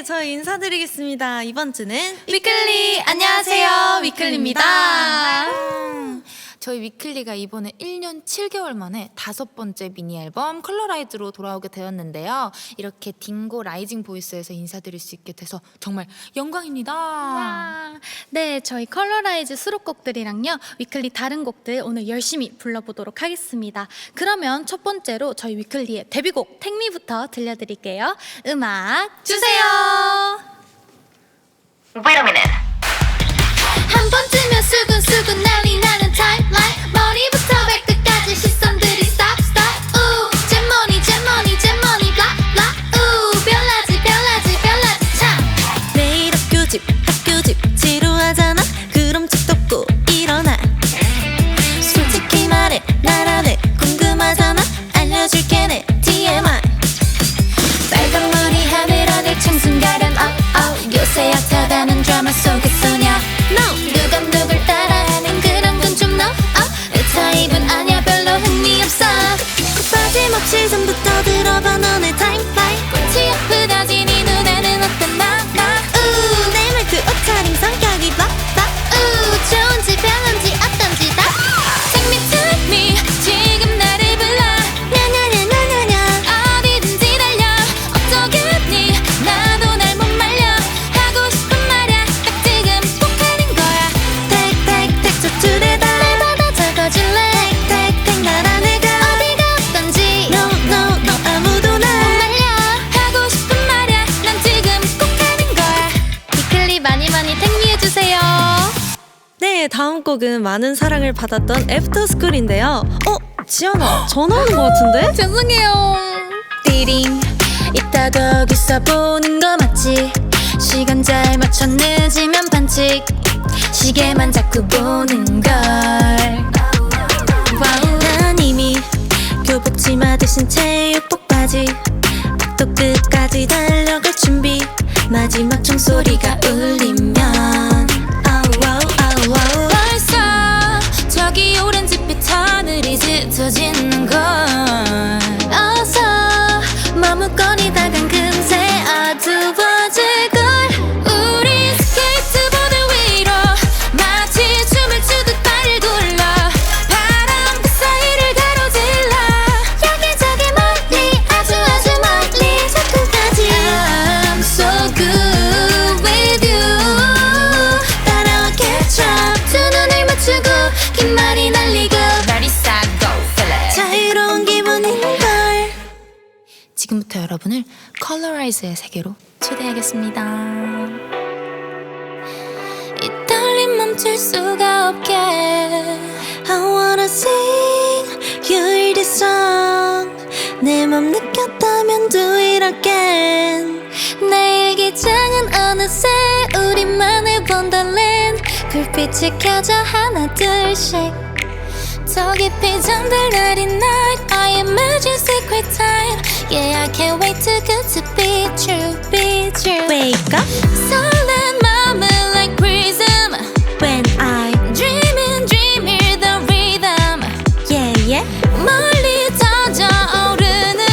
네, 저희 인사드리겠습니다. 이번 주는 위클리 안녕하세요, 위클리입니다. 저희 위클리가 이번에 1년 7개월 만에 5번째 미니 앨범 컬러라이즈로 돌아오게 되었는데요. 이렇게 딩고 라이징 보이스에서 인사드릴 수 있게 돼서 정말 영광입니다. 네, 저희 컬러라이즈 수록곡들이랑요 위클리 다른 곡들 오늘 열심히 불러보도록 하겠습니다. 그러면 첫 번째로 저희 위클리의 데뷔곡 택미부터 들려드릴게요. 음악 주세요. Wait a minute. 한 번쯤은 수근수근 난리 나는 타임라인, 머리부터 발끝까지 시선들이 stop stop. 우 잼머니 잼머니 잼머니 blah blah. 우 별나지 참. 매일 학교집 지루하잖아. 그럼 책 덮고 일어나. 솔직히 말해 날 안 해 궁금하잖아. 알려줄게 내 TMI. 빨간 머리 하늘 아래 청순 가련 요새 핫하다는 드라마 속의 소녀. No. 누가 누굴 따라하는 그런 건 좀 no. 내 타입은 아니야, 별로 흥미없어. 빠짐없이 전부 떠들어봐 너네 타임라인. 치 아프다지 네 눈에는 어떤 나. 내 말투 옷차림 성격이 빡빡. 좋은지 별론지 어떤지 다. Take me 지금 나를 불러. 냐냐냐냐냐냐. 어디든지 달려. 어쩌겠니 나도 날 못 말려. 하고 싶은 말야 딱 지금 꼭 하는 거야. 택택택 저출에다 날 받아 적어줄래. 택택택 나라 내가 어디가 어떤지 No no no 아무도 못 날 말려. 하고 싶은 말야 난 지금 꼭 하는 거야. 위클리 많이 택미해주세요. 네, 다음 곡은 많은 사랑을 받았던 애프터스쿨인데요. 지연아, 전화 오는 것 같은데? 죄송해요. 띠링 이따 거기서 보는 거 맞지? 시간 잘 맞춰 늦으면 반칙. 시계만 자꾸 보는 걸. 와우. 난 이미 교복 치마 대신 체육복 바지. 또 끝까지 달려갈 준비. 마지막 종소리가 울리면 아우 벌써 저기 오렌지빛 하늘이 짙어지는 걸. 어서 머뭇거리다간 금세 어두워질 걸. 우리 스케이트보드 위로 마치 춤을 추듯 발을 굴러 바람 그 사이를 가로질러. 여기저기 멀리 아주 멀리 저끝까지. I'm so good with you. 따라와 catch up. 두 눈을 맞추고 긴 말이 날리고 Ready, set, go, feel it. 자유로운 기분인걸. 지금부터 여러분을 컬러라이즈의 세계로 초대하겠습니다. 이 떨림 멈출 수가 없게. I wanna sing you this song. 내 맘 느꼈다면 do it again. 내 일기장은 어느새 우리만의 원더랜드. 불빛이 켜져 하나 둘씩. 더 깊이 잠들 날이 night. I imagine secret time. Yeah, I can't wait too good to be true, be true. Wake up 설렌 맘은 like prism. when I Dreaming, hear the rhythm. yeah yeah. 멀리 터져 오르는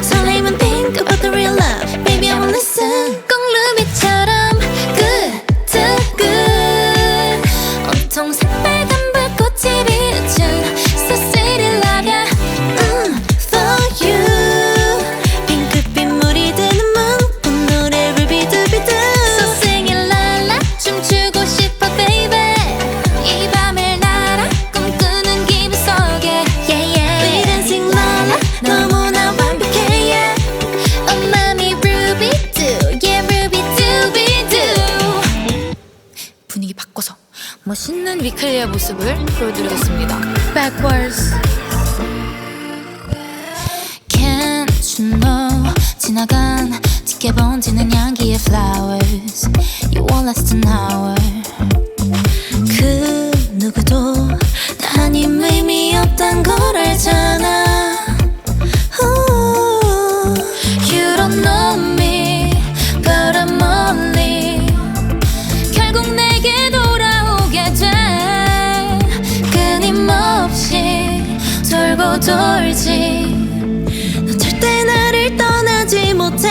설렘은 think about the real love. Baby I wanna listen. 꼭 루비처럼 good to good. 온통 새빨간 불꽃이 비춘 So city love ya. For you. 핑크빛 물이 드는 문 노래 루비두비두. So sing it la la. 춤추고 싶어 baby. 이 밤을 날아 꿈꾸는 기분 속에. yeah yeah. We dancing la la. 너무나 완벽해 yeah. Oh mommy ruby do. Yeah ruby dooby do. 분위기 바꿔서 멋있는 위클리의 모습을 보여드리겠습니다. Backwards. Can't you know 지나간 짙게 번지는 향기의 flowers. You won't last an hour. 그 누구도 아님 의미 없단 걸 알잖아. Ooh. You don't know me but I'm only. 결국 내게 돌아오게 돼. 끊임없이 돌고 돌지. 넌 절대 나를 떠나지 못해.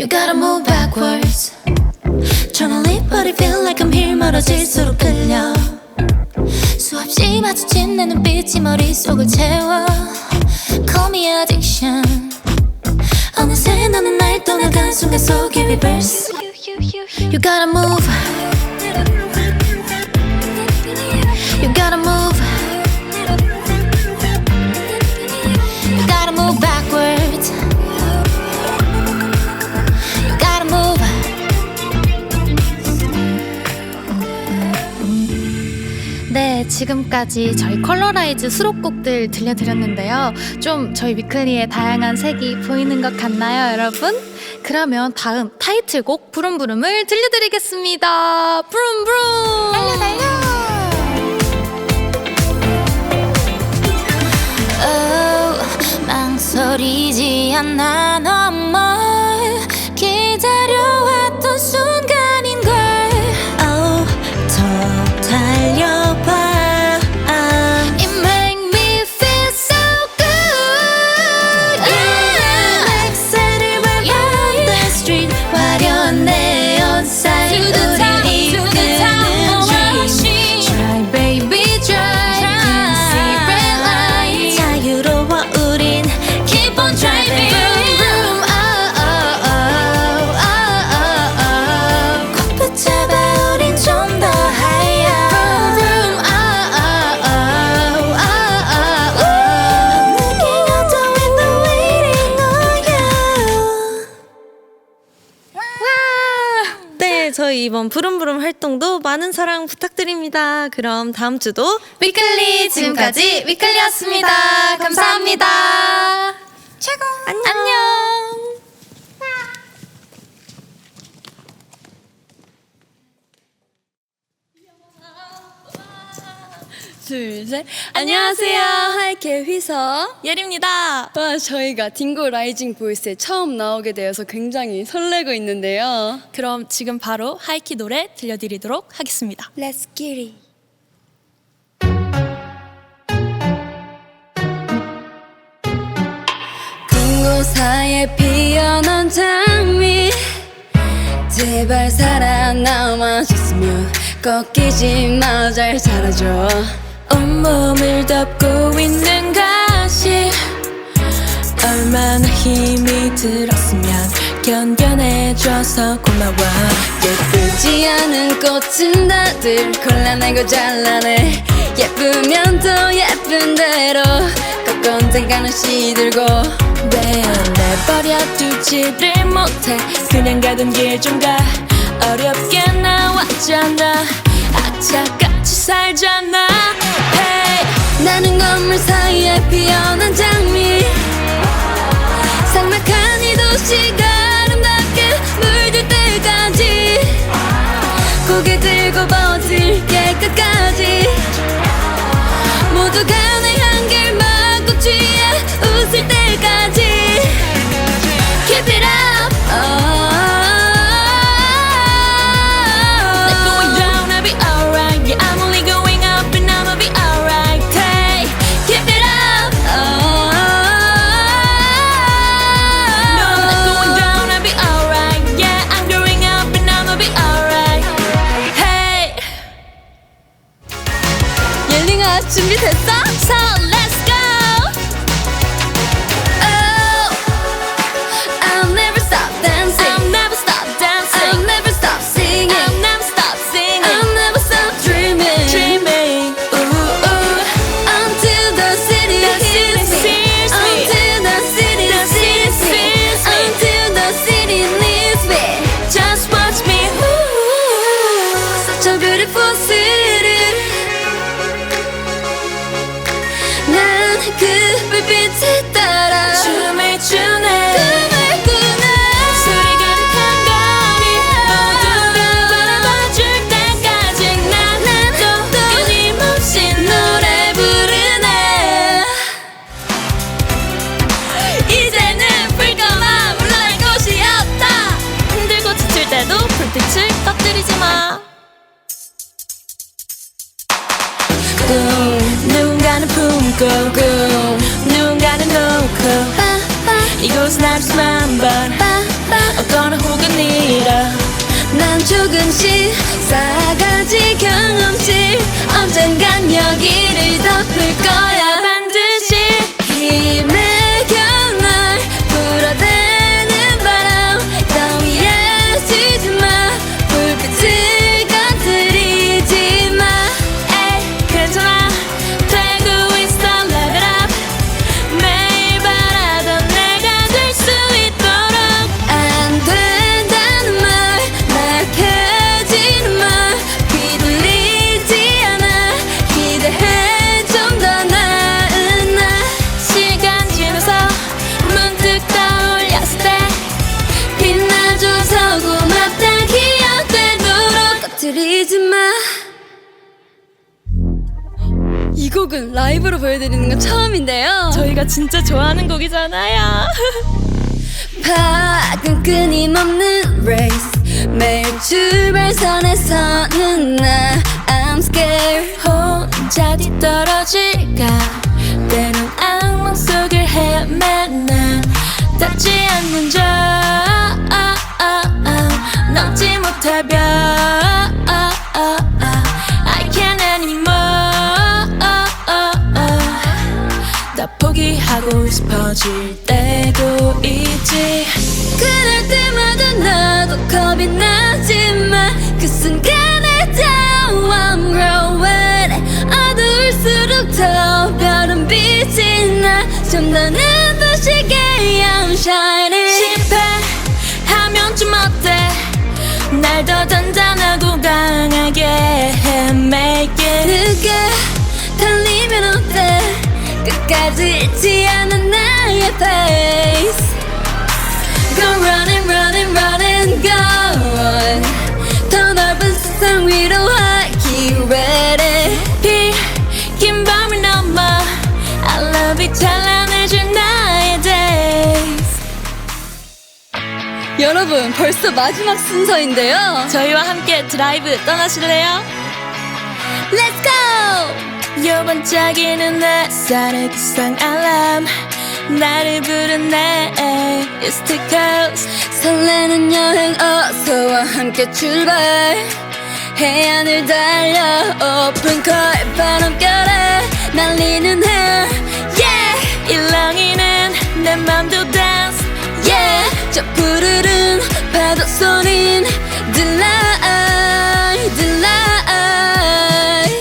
You gotta move backwards. Tryna leave but it feel like I'm here. 멀어질수록 끌려. 수없이 마주친 내 눈빛이 머릿속을 채워. Call me addiction. 어느새 너는 날 떠나간 순간 속에 reverse. You gotta move. You gotta move. You gotta move backwards. You gotta move. 네, 지금까지 저희 컬러라이즈 수록곡들 들려드렸는데요. 좀 저희 위클리의 다양한 색이 보이는 것 같나요, 여러분? 그러면 다음 타이틀곡 부름부름을 들려드리겠습니다. 부름부름! 달려 달려. 망설이지 않아 넌 뭘 기다려왔던 순간인걸. 더 달려봐. It make me feel so good. 엑셀을 밟아 the street. 화려한 네온 사인 우리를 이끄는 dream. Try baby try. Can see red light. 자유로워 우린 Keep on driving. Vroom, vroom, oh, oh, oh, oh, oh, oh. 꼭 붙잡아 우린 좀 더 higher. Vroom, vroom, oh, oh, oh, oh, oh, oh. Looking out the window waiting on you. 네, 저희 이번 부름부름 활동도 많은 사랑 부탁드립니다. 그럼 다음 주도 위클리 지금까지 위클리였습니다. 감사합니다. 최고. 안녕. 둘, 셋. 안녕하세요. 하이케 휘서 예리입니다. 와, 저희가 딩고 라이징 보이스에 처음 나오게 되어서 굉장히 설레고 있는데요. 그럼 지금 바로 하이키 노래 들려드리도록 하겠습니다. Let's get it. 금고사에 피어난 장미 제발 살아남아 줬으면 꺾이지 마 잘 살아줘. 온몸을 덮고 있는 가시 얼마나 힘이 들었으면 견뎌내줘서 고마워. 예쁘지 않은 꽃은 다들 골라내고 잘라내. 예쁘면 더 예쁜 대로 꺾어대가는 시들고 왜 내버려두지를 못해. 그냥 가던 길 좀 가. 어렵게 나왔잖아. 악착같이 살잖아. Hey. 나는 건물 사이에 피어난 장미 삭막한 이 도시가 아름답게 물들 때까지 고개 들고 버틸게 끝까지. 모두가 내 향기를 맡고 취해 웃을 때까지 Keep it up. Not going down, I'll be alright. Yeah, I'm only going up and I'ma be alright. Hey, keep it up. No, I'm not going down, I'll be alright. Yeah, I'm going up and I'ma be alright. Hey. 옐링아 준비됐어? So let's go. Oh, I'll never stop dancing. I'll never stop dancing. I'll never stop singing. I'll never stop singing. I'll never stop dreaming. Dreaming. Ooh, ooh. Until the city hears me. sees me. Until the city The city sees me. sees me. Until the city needs me. Just watch me. Ooh, such a beautiful city. 난 그 불빛에 따라 춤을 추네. 꿈을 꾸네. 소리 가득한 거리 모두가 바라봐줄 때까지 나는 또 끊임없이 노래 부르네. 이제는 불꺼만 물러날 곳이 없다. 힘들고 지칠 때도 불빛을 꺼뜨리지 마. 꿈 누군가는 품고 꿈 누군가는 놓고 이곳은 하루 수만 번 어떤 조금씩 쌓아가지 경험치 언젠간 여기를 덮을 거야 반드시 힘의 겨울 불어대는 바람 더위에 지지마 불빛을 건드리지마 에이 괜찮아 되고 있어 level up 매일 바라던 내가 될 수 있도록 안 된다는 말 낙해지는 말 휘둘리지 않아 기대해 좀 더 나은 날 시간 지나서 문득 떠올렸을 때 빛나줘서 고맙다 기억되도록 꺼트리지 마 이 곡은 라이브로 보여드리는 건 처음인데요. 저희가 진짜 좋아하는 곡이잖아요. 파근 끊임없는 race 매일 출발선에 서는 나 I'm scared 혼자 뒤떨어질까 때론 악몽 속을 헤매나 닿지 않는 저 넘지 못할 벽 I can't anymore 나 포기하고 싶어질 때도 있지 그럴 때마다 나도 겁이 나지만 그 순간에 down I'm growing 어두울수록 더 별은 빛이 나 좀 더 눈부시게 I'm shining 실패하면 좀 어때 날 더 단단하고 강하게 해 Make it 늦게 달리면 어때 끝까지 잃지 않은 나의 pace Go running running running go on 더 넓은 세상 위로 하기 ready 긴 밤을 넘어 I love it 찬란해진 나의 days 여러분 벌써 마지막 순서인데요 저희와 함께 드라이브 떠나실래요? Let's go! 요 반짝이는 햇살의 기상 알람 나를 부르네 It's the coast 설레는 여행 어서와 함께 출발 해안을 달려 오픈 컬 바람결에 날리는 hair Yeah 일렁이는 내 맘도 dance Yeah 저 푸르른 파도 소린 delight delight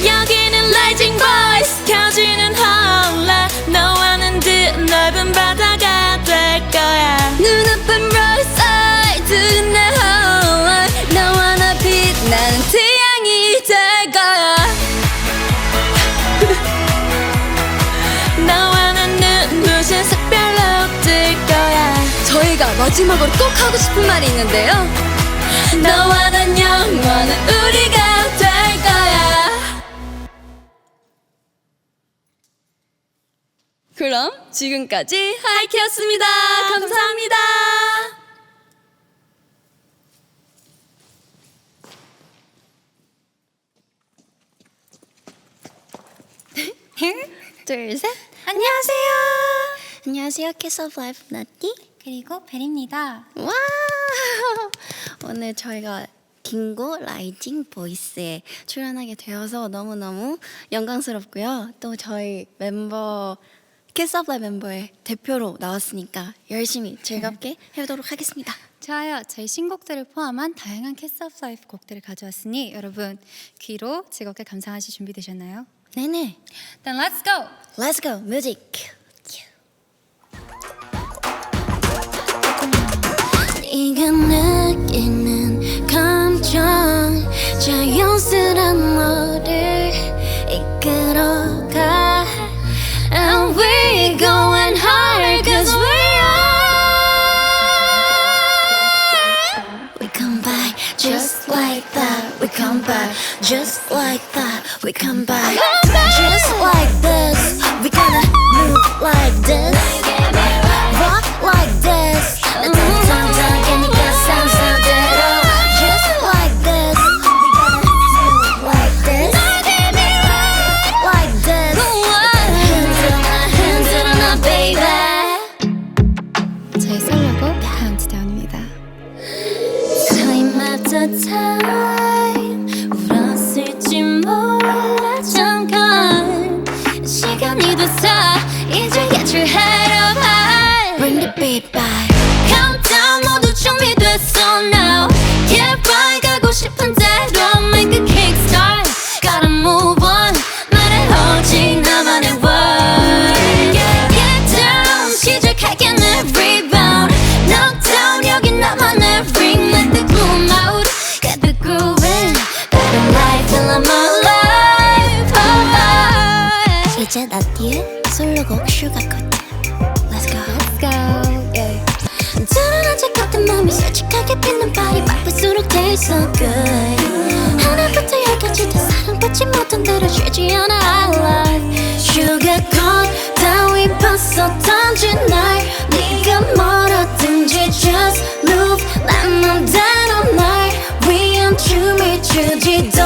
여기는 Rising Voice 켜지는 홀라 너와는 드넓은 바다가 될 거야 눈아픈 Rose Eye 든 내 홀라 너와 나 빛나는 태양이 될 거야 너와 난 눈부신 색별로 뜰 거야 저희가 마지막으로 꼭 하고 싶은 말이 있는데요 너와 난 영원한 우리가 될 거야 그럼 지금까지 하이키였습니다. 감사합니다. 둘, 셋. 안녕하세요. 안녕하세요. Kiss of Life 나띠 그리고 벨입니다. 와! 오늘 저희가 딩고 라이징 보이스에 출연하게 되어서 너무너무 영광스럽고요. 또 저희 멤버 Kiss of Life 멤버의 대표로 나왔으니까 열심히 즐겁게 해보도록 하겠습니다. 좋아요. 저희 신곡들을 포함한 다양한 Kiss of Life 곡들을 가져왔으니 여러분 귀로 즐겁게 감상하실 준비되셨나요? 네네. Then let's go! Let's go. Music. 네가 느끼는 감정 자연스런 너를 이끌어가 And we going hard cause we are We come by just like that We come by just like that We come by just like this We gonna move like this Rock like this 당당하니까 상상대로 Just like this We gonna move like this Like this 흔들어 나 baby 저희 솔로곡 카운트다운입니다. 타임마다 시간이 됐어 이제 get your head up high Bring the beat back Countdown 모두 준비됐어 now Get right 가고 싶은 대로 make a kickstart Gotta move on 말해 오직 나만의 word Get down 시작할게 내 rebound Knock down 여기 나만의 ring Let the gloom out Get the groove in Better life till I'm alive oh, oh. 이제 나 뒤에 솔로곡 슈가코트 Let's go Let's go yeah. 불안해질 것 같은 맘이 솔직하게 빛난 발이 바쁠수록 taste so good 하나부터 열까지 다 사랑받지 못한 대로 쉬지 않아 I love Sugarcoat 따위 벗어 던진 날 네가 뭐라든지 just move 난 맘대로 날 위한 춤을 추지도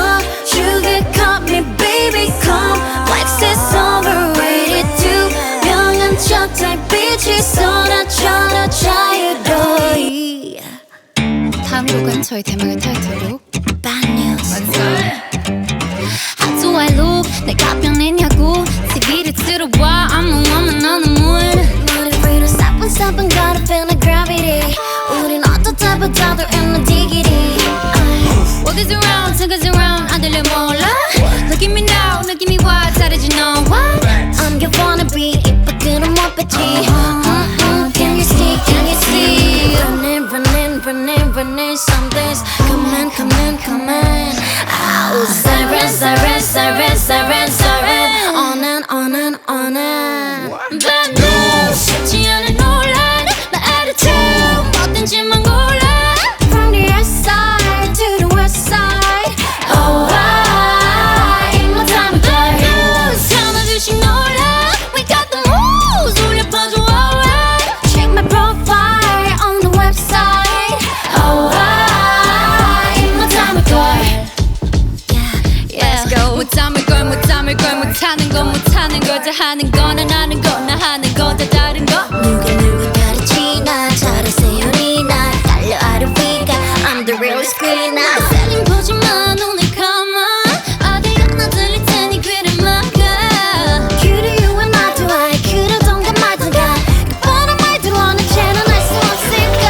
Sugarcoat me baby complex is overrated too 명한 저 달빛이 쏟아져라 자유로이 다음 곡은 저희 대망의 타이틀곡 Bad news How do I look 내가 변했냐고 TV를 틀어봐 I'm the woman on the moon 머리 위로 사뿐사뿐 gotta feel the gravity 우린 어떻다고 다들 in the diggity What is around, what is around 안 들려 몰라 Look at me now, look at me why 다르지 no what I'm your wannabe 이쁘게는 못 뱉지 Can you see, can you see Running, running, running, running Something's coming, coming, coming Ow, siren, siren, siren, siren, siren On and on and on and Bad news 쉽지 않은 논란 나 attitude 뭐든지만 골라 From the east side to the west side Oh, I in my time of bad news 하나둘씩 놀라 We got the moves 울려 퍼져 alright Check my profile on the website Oh, I in my time of bad Let's go 못 참을 걸 못 참을 걸 못하는 건 못하는 걸 다 하는 거나 나는 거나 하는 거 다 다른 거 누가 누굴 가르치나 잘하세요 우리나 달려 아래 위가 I'm the real screen now 셀링 보지마 눈을 감아 어디 가나 들릴 테니 귀를 막아 Cutie you and I do I 그러던가 말던가 그뻔한 말들어는 쟤는 알 수 없을까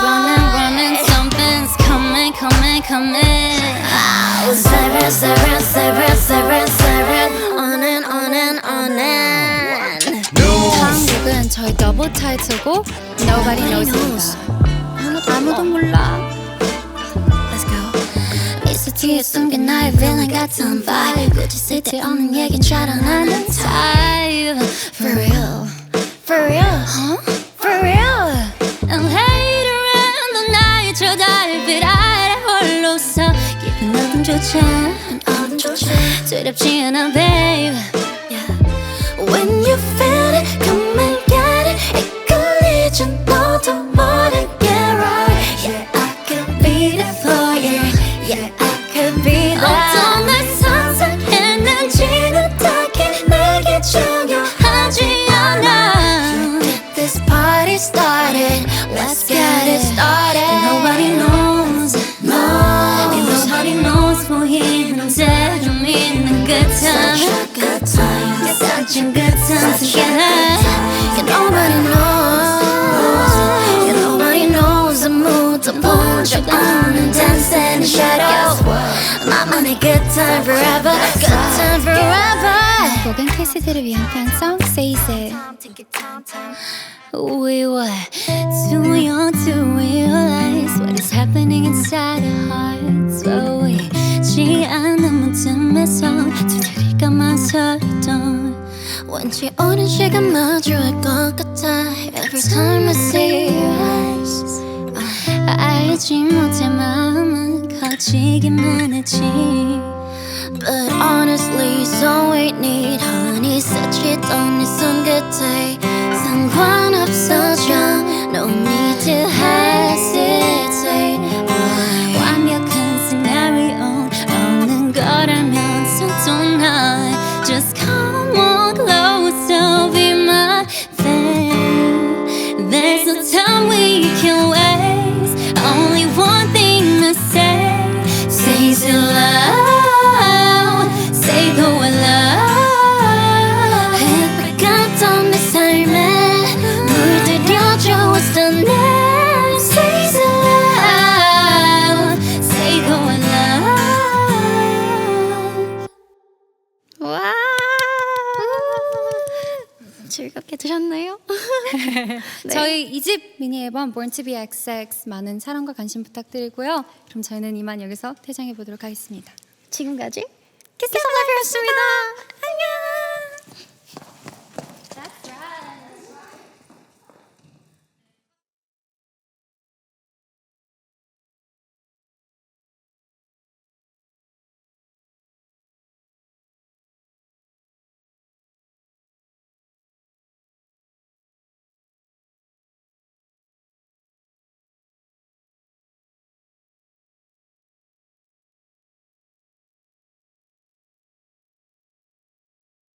Running running something's coming coming coming Oh, siren, siren, siren, siren, siren On and on and on and 다음 곡은 저희 더블 타이틀곡 Nobody Knows입니다 아무도 몰라 Let's go 있을 뒤에 숨긴 나의 villain 같은 vibe 굳이 쓸데없는 얘긴 잘 안 하는 type For real For real Huh? For real And later on 넌 나의 저 달빛 아래 홀로서 깊은 어둠조차 두렵지 않아 babe When you feel it, come and get it 이끌리지 너도 모르게 right Yeah, I could be that for you Yeah, I could be that 어떤 날 상상했는지는 딱히 내게 중요하지 않아 Get this party started Let's get it started Nobody knows No Nobody knows 보이는 대로 믿는 good time Such a good time Such a good time together Yeah, nobody knows Yeah, nobody knows 아무도 본 적 없는 dance in the shadow 나만의 good time forever Good time forever 곡은 키스들을 위한 편성 Say It We were too young to realize what is happening inside our hearts. 보이지 않는 문틈에서 두드릴까 망설이던 왠지 오랜 시간 마주할 것 같아. Every time I see your eyes 알지 못해 마음은 커지기만 했지. But honestly, so we need honey 스치던 네 손끝에 상관없어져 No need to hesitate 완벽한 scenario 없는 거라면 So don't lie Just come on closer Be my fan There's no time we can waste Only one thing to say Say it loud Say the word love 즐겁게 드셨나요? 네. 저희 2집 미니 앨범 Born to be XX 많은 사랑과 관심 부탁드리고요. 그럼 저희는 이만 여기서 퇴장해 보도록 하겠습니다. 지금까지 키스 오브 라이프였습니다.